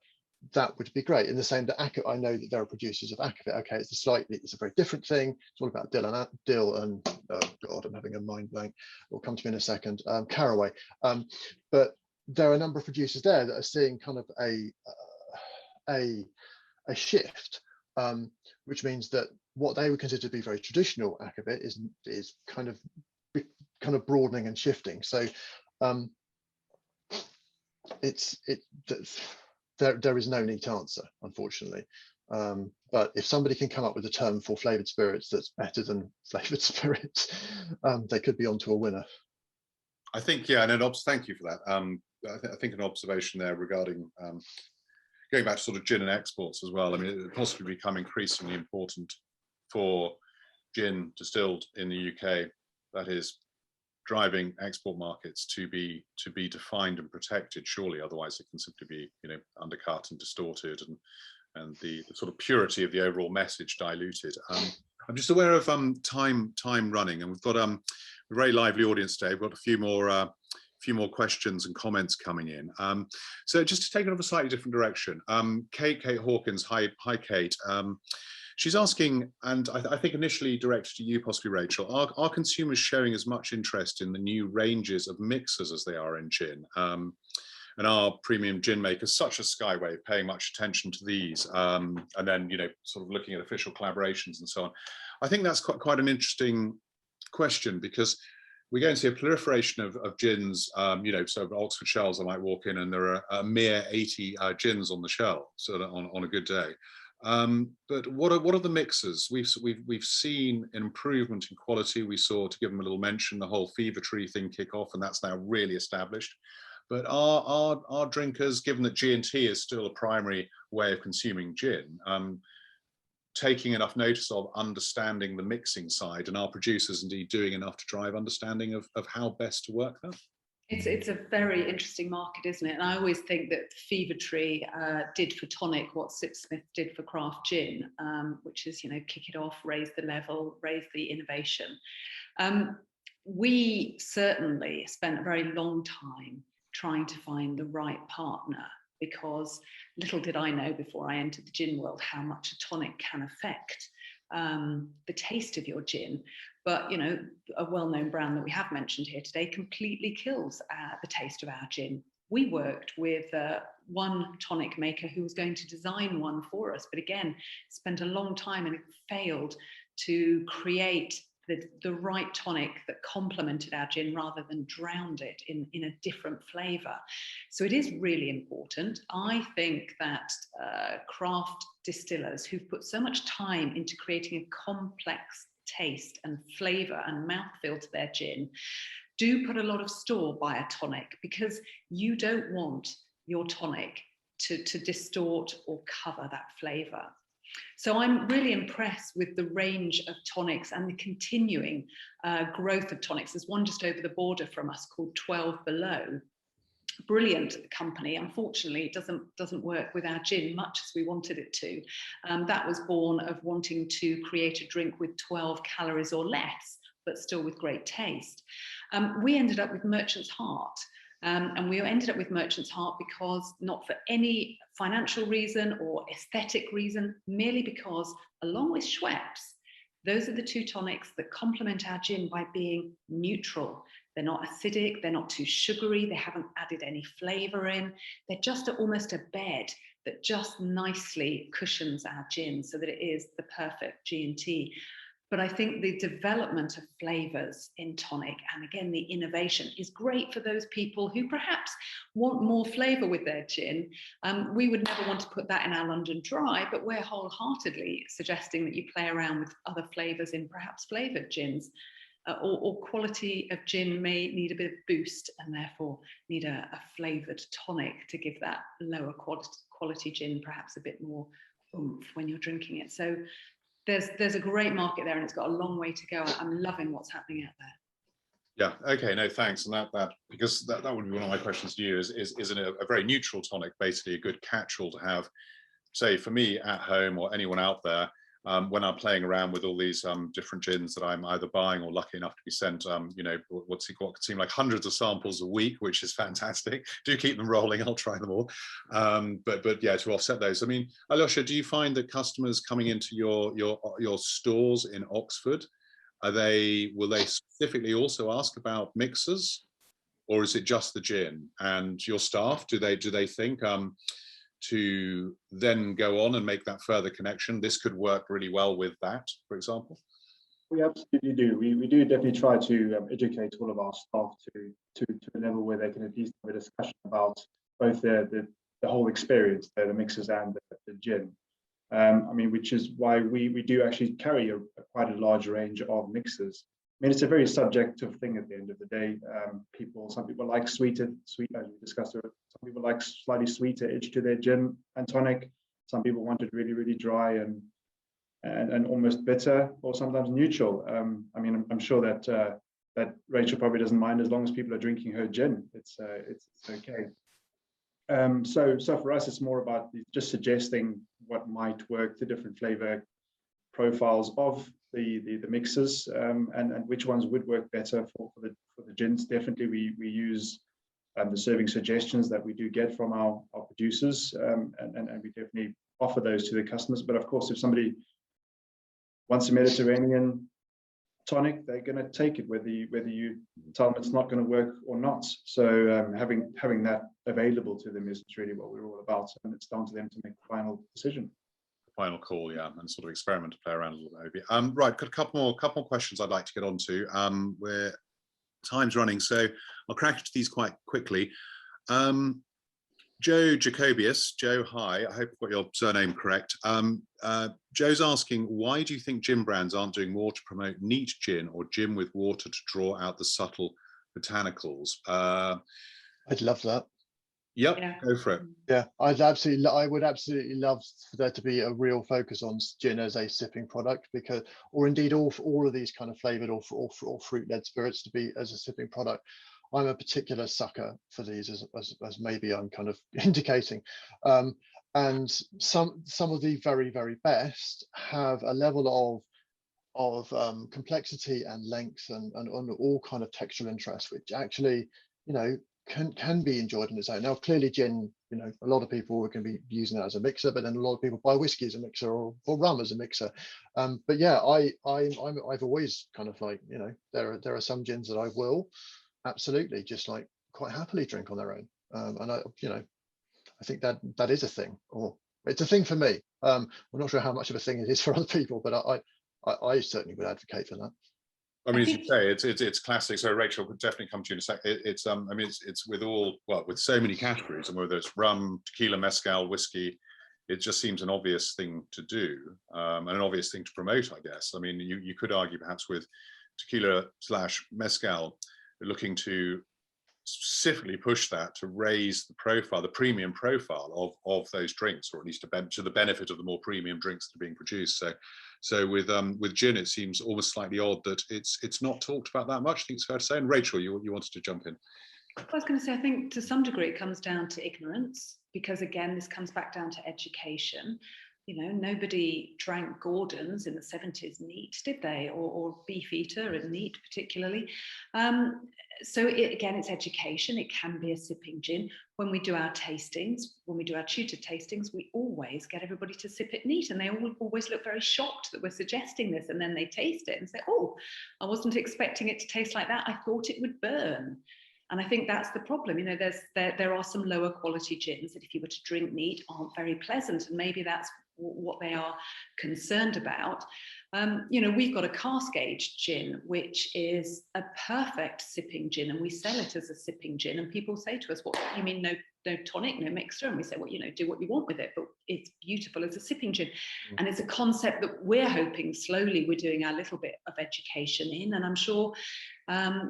that would be great. In the same that I know that there are producers of akavit. Okay, it's a very different thing. It's all about dill and oh god, I'm having a mind blank. It'll come to me in a second. Caraway. But there are a number of producers there that are seeing kind of a shift, which means that what they would consider to be very traditional akavit is kind of broadening and shifting. So there is no neat answer, unfortunately. But if somebody can come up with a term for flavoured spirits that's better than flavoured spirits, they could be onto a winner. I think, yeah, and thank you for that. I think an observation there regarding going back to sort of gin and exports as well. I mean, it would possibly become increasingly important for gin distilled in the UK, that is, driving export markets to be defined and protected. Surely, otherwise it can simply be, you know, undercut and distorted, and the sort of purity of the overall message diluted. I'm just aware of time running, and we've got a very lively audience today. We've got a few more questions and comments coming in. So just to take it off a slightly different direction, Kate Hawkins, hi Kate. She's asking, and I think initially directed to you, possibly Rachel, are consumers showing as much interest in the new ranges of mixers as they are in gin? And are premium gin makers such as Skywave paying much attention to these? And then, you know, sort of looking at official collaborations and so on. I think that's quite an interesting question, because we're going to see a proliferation of gins. You know, so Oxford shelves, I might walk in and there are a mere 80 gins on the shelf, so on a good day. But what are the mixers? We've seen an improvement in quality. We saw, to give them a little mention, the whole Fever Tree thing kick off, and that's now really established. But are drinkers, given that G&T is still a primary way of consuming gin, taking enough notice of understanding the mixing side, and are producers indeed doing enough to drive understanding of how best to work that? It's a very interesting market, isn't it? And I always think that Fever Tree did for tonic what Sipsmith did for craft gin, which is, you know, kick it off, raise the level, raise the innovation. We certainly spent a very long time trying to find the right partner, because little did I know before I entered the gin world how much a tonic can affect the taste of your gin. But, you know, a well-known brand that we have mentioned here today completely kills the taste of our gin. We worked with one tonic maker who was going to design one for us, but again, spent a long time and it failed to create the right tonic that complemented our gin rather than drowned it in a different flavour. So it is really important. I think that craft distillers who've put so much time into creating a complex taste and flavour and mouthfeel to their gin do put a lot of store by a tonic, because you don't want your tonic to distort or cover that flavour. So I'm really impressed with the range of tonics and the continuing growth of tonics. There's one just over the border from us called 12 Below. Brilliant company. Unfortunately, it doesn't work with our gin much as we wanted it to. That was born of wanting to create a drink with 12 calories or less, but still with great taste. We ended up with Merchant's Heart. And we ended up with Merchant's Heart because, not for any financial reason or aesthetic reason, merely because, along with Schweppes, those are the two tonics that complement our gin by being neutral. They're not acidic, they're not too sugary, they haven't added any flavour in. They're just almost a bed that just nicely cushions our gin so that it is the perfect G&T. But I think the development of flavours in tonic, and again, the innovation, is great for those people who perhaps want more flavour with their gin. We would never want to put that in our London Dry, but we're wholeheartedly suggesting that you play around with other flavours in perhaps flavoured gins. or quality of gin may need a bit of boost and therefore need a flavoured tonic to give that lower quality gin perhaps a bit more oomph when you're drinking it. So there's a great market there, and it's got a long way to go. I'm loving what's happening out there. Yeah. Okay. No, thanks. And that because that would be one of my questions to you isn't a very neutral tonic basically a good catch-all to have, say, for me at home or anyone out there when I'm playing around with all these different gins that I'm either buying or lucky enough to be sent, you know, what could seem like hundreds of samples a week, which is fantastic. Do keep them rolling. I'll try them all. But yeah, to offset those. I mean, Aljoscha, do you find that customers coming into your stores in Oxford, will they specifically also ask about mixers, or is it just the gin? And your staff, do they think to then go on and make that further connection, this could work really well with that, for example? We absolutely do. We do definitely try to educate all of our staff to a level where they can at least have a discussion about both the whole experience, the mixers and the gin. I mean, which is why we do actually carry quite a large range of mixers. I mean, it's a very subjective thing at the end of the day. Some people like sweet as we discussed. Some people like slightly sweeter edge to their gin and tonic. Some people want it really, really dry and almost bitter, or sometimes neutral. I mean, I'm sure that Rachel probably doesn't mind as long as people are drinking her gin. It's okay. So for us, it's more about just suggesting what might work, the different flavor profiles of the mixes, and which ones would work better for the gins. Definitely, we use the serving suggestions that we do get from our producers, and we definitely offer those to the customers. But of course, if somebody wants a Mediterranean tonic, they're going to take it whether you tell them it's not going to work or not. So having that available to them is really what we're all about, and it's down to them to make the final decision. Final call, yeah, and sort of experiment to play around a little bit. Right, got a couple more questions I'd like to get on to. Where time's running, so I'll crack into these quite quickly. Joe Jacobius, Joe, hi, I hope I've got your surname correct. Joe's asking, why do you think gin brands aren't doing more to promote neat gin or gin with water to draw out the subtle botanicals? I'd love that. Yep, Yeah. go for it. Yeah, I would absolutely love for there to be a real focus on gin as a sipping product, because, or indeed all of these kind of flavored or fruit-led spirits to be as a sipping product. I'm a particular sucker for these, as maybe I'm kind of indicating. And some of the very, very best have a level of complexity and length and all kind of textural interest, which actually, you know, can be enjoyed on its own. Now, clearly gin, you know, a lot of people are going to be using that as a mixer, but then a lot of people buy whiskey as a mixer or rum as a mixer. But yeah, I've always kind of like, you know, there are some gins that I will absolutely just like quite happily drink on their own. And I think that is a thing, or it's a thing for me. I'm not sure how much of a thing it is for other people, but I certainly would advocate for that. I mean, as you say, it's classic. So Rachel could definitely come to you in a sec. It's I mean, it's with with so many categories, and whether it's rum, tequila, mezcal, whiskey, it just seems an obvious thing to do, and an obvious thing to promote, I guess. I mean, you could argue perhaps with tequila / mezcal, looking to specifically push that to raise the profile, the premium profile of those drinks, or at least to the benefit of the more premium drinks that are being produced. So with gin, it seems almost slightly odd that it's not talked about that much. I think it's fair to say. And Rachel, you wanted to jump in. I was going to say, I think to some degree it comes down to ignorance, because again, this comes back down to education. You know, nobody drank Gordon's in the 70s neat, did they? Or Beefeater and neat particularly. So again, it's education. It can be a sipping gin. When we do our tastings, when we do our tutored tastings, we always get everybody to sip it neat, and they always look very shocked that we're suggesting this, and then they taste it and say, oh, I wasn't expecting it to taste like that. I thought it would burn. And I think that's the problem. You know, there are some lower quality gins that if you were to drink neat aren't very pleasant, and maybe that's what they are concerned about. You know, we've got a cask aged gin, which is a perfect sipping gin, and we sell it as a sipping gin. And people say to us, what do you mean tonic, no mixer, and we say, well, you know, do what you want with it, but it's beautiful as a sipping gin. And it's a concept that we're hoping slowly we're doing our little bit of education in, and I'm sure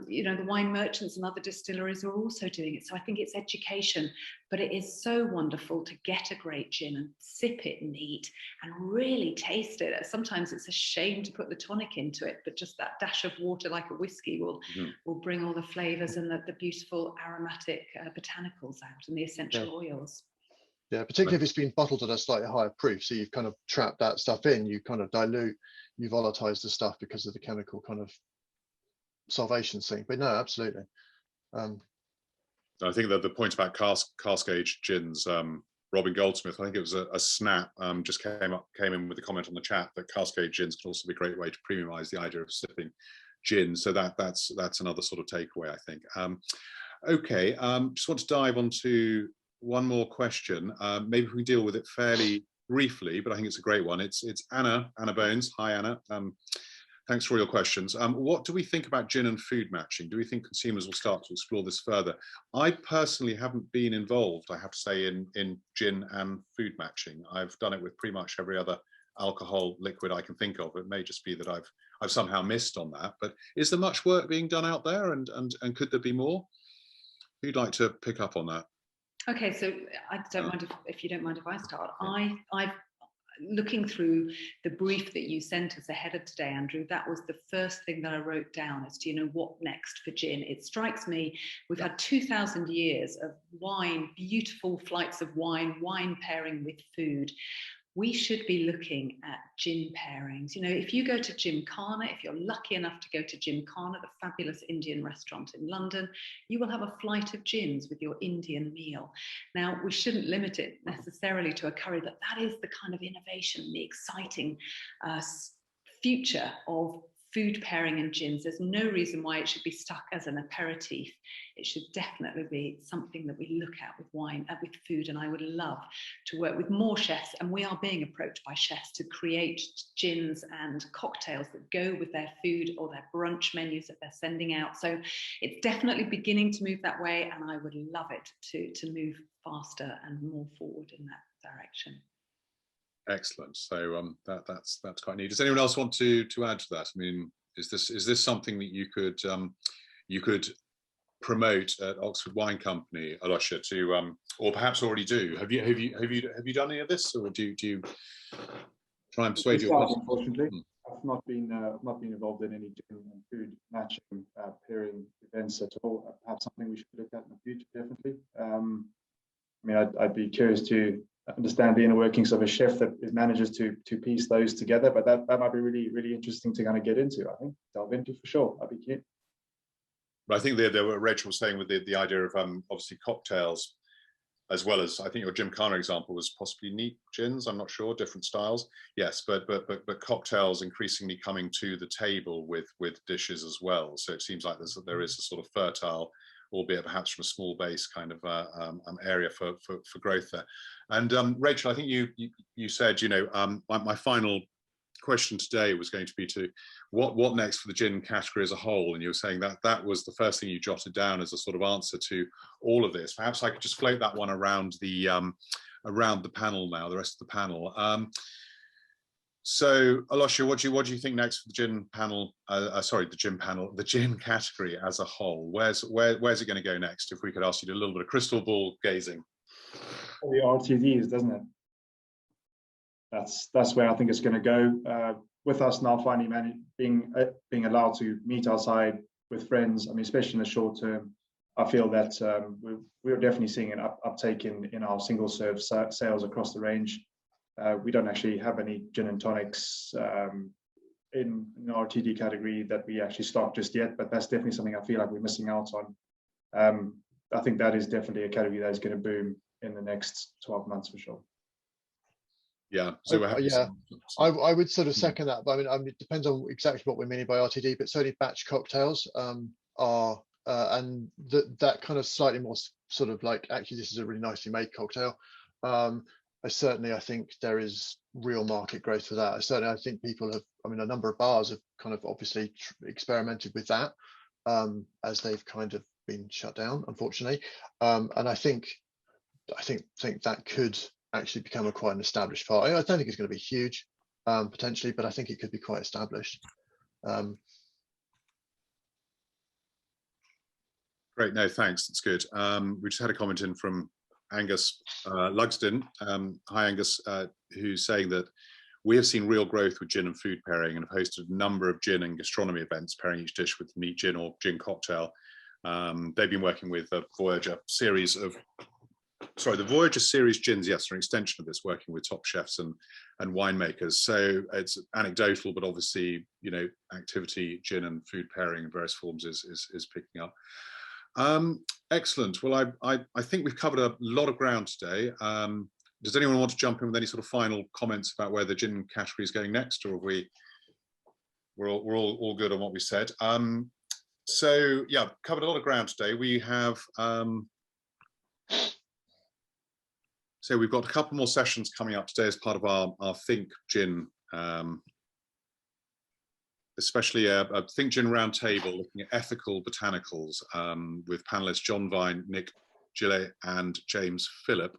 you know, the wine merchants and other distilleries are also doing it. So I think it's education, but it is so wonderful to get a great gin and sip it neat and really taste it. Sometimes it's a shame to put the tonic into it, but just that dash of water, like a whiskey, will bring all the flavors and the beautiful aromatic botanicals out and the essential oils. Yeah, particularly if it's been bottled at a slightly higher proof. So you've kind of trapped that stuff in, you kind of dilute, you volatilize the stuff because of the chemical kind of salvation thing. But no, absolutely. I think that the point about cask aged gins, Robin Goldsmith, I think it was a snap, just came in with a comment on the chat that cask aged gins can also be a great way to premiumize the idea of sipping gin. So that's another sort of takeaway, I think. Okay, just want to dive onto one more question. Maybe we can deal with it fairly briefly, but I think it's a great one. It's Anna Bones. Hi, Anna. Thanks for all your questions. What do we think about gin and food matching? Do we think consumers will start to explore this further? I personally haven't been involved, I have to say, in gin and food matching. I've done it with pretty much every other alcohol liquid I can think of. It may just be that I've somehow missed on that. But is there much work being done out there, and could there be more? Who'd like to pick up on that? Okay, so I don't mind if you don't mind if I start. I've looking through the brief that you sent us ahead of today, Andrew, that was the first thing that I wrote down as to, you know, what next for gin. It strikes me we've had 2,000 years of wine, beautiful flights of wine pairing with food. We should be looking at gin pairings. You know, if you go to Gymkhana, if you're lucky enough to go to Gymkhana, the fabulous Indian restaurant in London, you will have a flight of gins with your Indian meal. Now, we shouldn't limit it necessarily to a curry, but that is the kind of innovation, the exciting future of food pairing and gins. There's no reason why it should be stuck as an aperitif. It should definitely be something that we look at with wine, with food, and I would love to work with more chefs, and we are being approached by chefs to create gins and cocktails that go with their food or their brunch menus that they're sending out. So it's definitely beginning to move that way, and I would love it to move faster and more forward in that direction. Excellent. So that's quite neat. Does anyone else want to add to that? I mean, is this something that you could promote at Oxford Wine Company, Aljoscha, to or perhaps already do? Have you done any of this, or do you try and persuade your customers? Unfortunately, I've not been involved in any gin and food matching pairing events at all. Perhaps something we should look at in the future, definitely. I mean, I'd be curious to understand the inner workings of a chef that manages to piece those together, but that might be really interesting to kind of get into. I think delve into for sure. I'd be keen. But I think there were Rachel was saying with the idea of obviously cocktails, as well as I think your Gymkhana example was possibly neat gins. I'm not sure, different styles. Yes, but cocktails increasingly coming to the table with dishes as well. So it seems like there is a sort of fertile, albeit perhaps from a small base kind of area for growth there. And Rachel, I think you said, you know, my final question today was going to be to what next for the gin category as a whole, and you were saying that was the first thing you jotted down as a sort of answer to all of this. Perhaps I could just float that one around the panel now, the rest of the panel. So, Aljoscha, what do you think next for the gin panel? The gin category as a whole. Where's it going to go next? If we could ask you to do a little bit of crystal ball gazing. The RTDs, doesn't it? That's where I think it's going to go. With us now finally being allowed to meet outside with friends. I mean, especially in the short term, I feel that we're definitely seeing an uptake in our single serve sales across the range. We don't actually have any gin and tonics in the RTD category that we actually stock just yet, but that's definitely something I feel like we're missing out on. I think that is definitely a category that is going to boom in the next 12 months for sure. Yeah, so I would sort of second that, but I mean it depends on exactly what we're meaning by RTD, but certainly batch cocktails are and that kind of slightly more sort of like, actually this is a really nicely made cocktail. I think there is real market growth for that. I think people have, I mean, a number of bars have kind of obviously experimented with that as they've kind of been shut down, unfortunately. And I think I think that could actually become quite an established part. I don't think it's going to be huge, potentially, but I think it could be quite established. Great, no, thanks, that's good. We just had a comment in from Angus Lugsden. Hi, Angus, who's saying that we have seen real growth with gin and food pairing and have hosted a number of gin and gastronomy events pairing each dish with neat gin or gin cocktail. They've been working with the Voyager series of, the Voyager series gins, yes, are an extension of this, working with top chefs and winemakers. So it's anecdotal, but obviously, you know, activity, gin and food pairing in various forms is picking up. Excellent. Well, I think we've covered a lot of ground today. Does anyone want to jump in with any sort of final comments about where the gin category is going next, or are we're all good on what we said? So yeah, covered a lot of ground today. We have so we've got a couple more sessions coming up today as part of our Think Gin, especially a Think Gin Roundtable looking at ethical botanicals with panelists John Vine, Nick Gillet and James Phillip,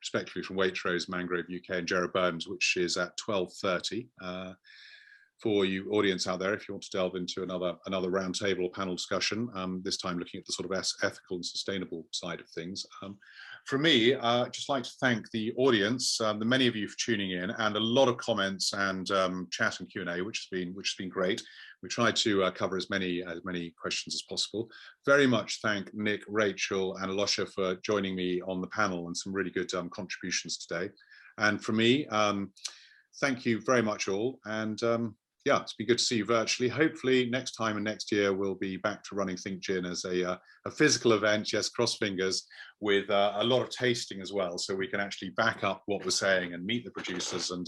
respectively from Waitrose, Mangrove UK and Gerard Burns, which is at 12:30. For you audience out there, if you want to delve into another roundtable or panel discussion, this time looking at the sort of ethical and sustainable side of things. For me, I'd just like to thank the audience, the many of you for tuning in, and a lot of comments and chat and Q&A, which has been great. We tried to cover as many questions as possible. Very much thank Nick, Rachel, and Aljoscha for joining me on the panel and some really good contributions today. And for me, thank you very much all. And yeah, it's been good to see you virtually. Hopefully next time and next year we'll be back to running Think Gin as a physical event, yes, cross fingers, with a lot of tasting as well, so we can actually back up what we're saying and meet the producers and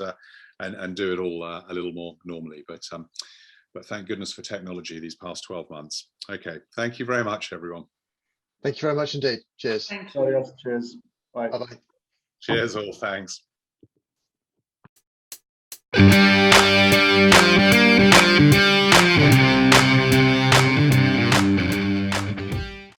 do it all a little more normally. But thank goodness for technology these past 12 months. Okay, thank you very much, everyone. Thank you very much indeed. Cheers. Thank you. Cheers. Bye. Bye-bye. Cheers all, thanks.